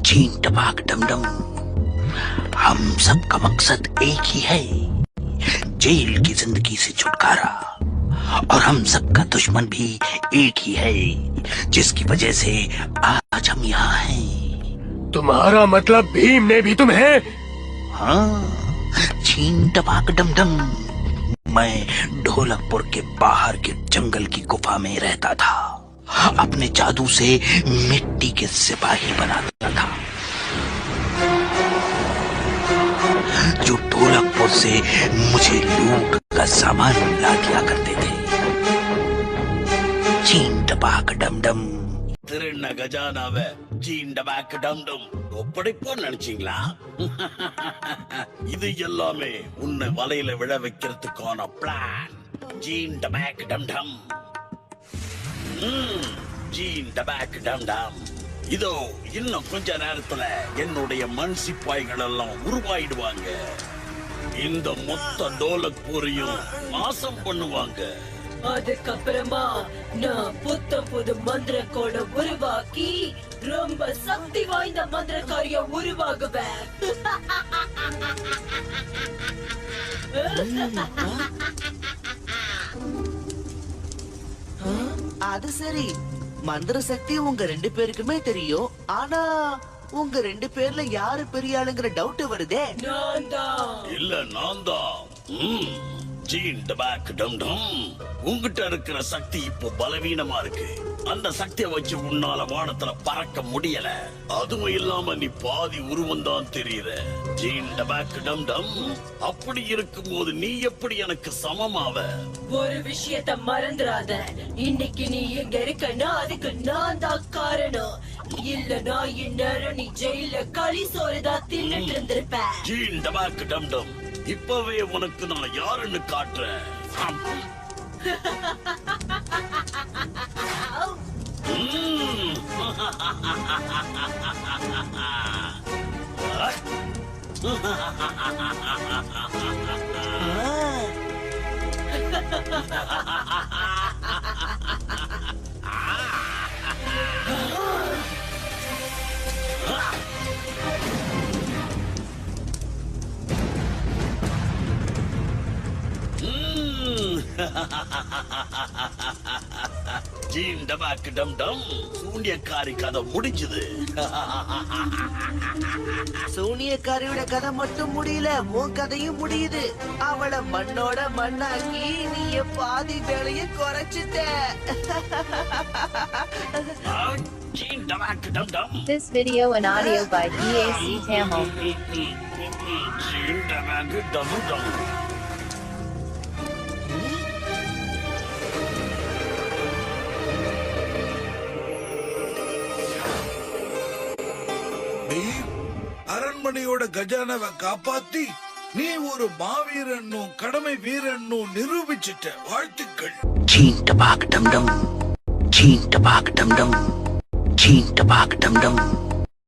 चीन टपाक डमडम, हम सबका मकसद एक ही है, जेल की जिंदगी से छुटकारा। और हम सबका दुश्मन भी एक ही है, जिसकी वजह से आज हम यहाँ हैं। तुम्हारा मतलब भीम ने भी तुम्हें? हाँ, चीन टपाक डमडम। मैं ढोलकपुर के बाहर के जंगल की गुफा में रहता था, अपने जादू से मिट्टी के सिपाही बनाता था, जो ढोलकपुर से मुझे लूट का सामान ला दिया करते थे। चीन टपाक डमडम। திருண்ண கஜானாவ சீண்டபாக் டம்டும் ஒப்படைப்போன்னு நினைச்சீங்களா? இது எல்லாமே உன்னை வலையில விழ வைக்கிறதுக்கான பிளான். சீண்டபாக் டம்டம், சீண்டபாக் டம்டம். இதோ இன்னும் கொஞ்ச நேரத்துல என்னுடைய மண் சிப்பாய்கள் எல்லாம் உருவாயிடுவாங்க. இந்த மொத்த டோலக்பூரையும் நாசம் பண்ணுவாங்க. அதுக்கப்புறமா நான் புது மந்திர கோட உருவாக்கி ரொம்ப சக்தி வாய்ந்த மந்திரக்காரிய உருவாகுவேன். அது சரி, மந்திர சக்தி உங்க ரெண்டு பேருக்குமே தெரியும். ஆனா உங்க ரெண்டு பேர்ல யாரு பெரிய ஆளுங்கிற டவுட் வருதே. இல்ல நான் தான். உங்ககிட்ட இருக்கிற சக்தி இப்போ பலவீனமா இருக்கு. அந்த சக்தியை வச்சு உன்னால வானத்துல பறக்க முடியல. அதுவும் இல்லாம நீ பாதி உருவம் தான் தெரியுற. அப்படி இருக்கும் போது நீ எப்படி எனக்கு சமமாவ? ஒரு விஷயத்த மறந்துடாத, இன்னைக்கு நீ எங்க இருக்கன்னா அதுக்கு நான் தான் காரணம். இல்லனா இந்நேரம் நீ ஜெயில களி சோறுதான் தின்னுட்டு இருந்திருப்ப. இப்பவே உனக்கு நான் யாருன்னு காட்டுறேன். சூனியக்காரி கதை முடிஞ்சது. சூனியக்காரியோட கதை மட்டும் முடியல, உன் கதையும் முடியுது. அவளை மண்ணோட மண்ணாக்கி நீ பாதி வேலைய குறைச்சிட்ட. This video and audio by EAC Tamil. அரண்மனையோட கஜானாவை காப்பாத்தி நீ ஒரு மாவீரனும் கடமை வீரனும் நிரூபிச்சிட்ட. வாழ்த்துக்கள். चीन टपाक डमडम, चीन टपाक डमडम, चीन टपाक डमडम।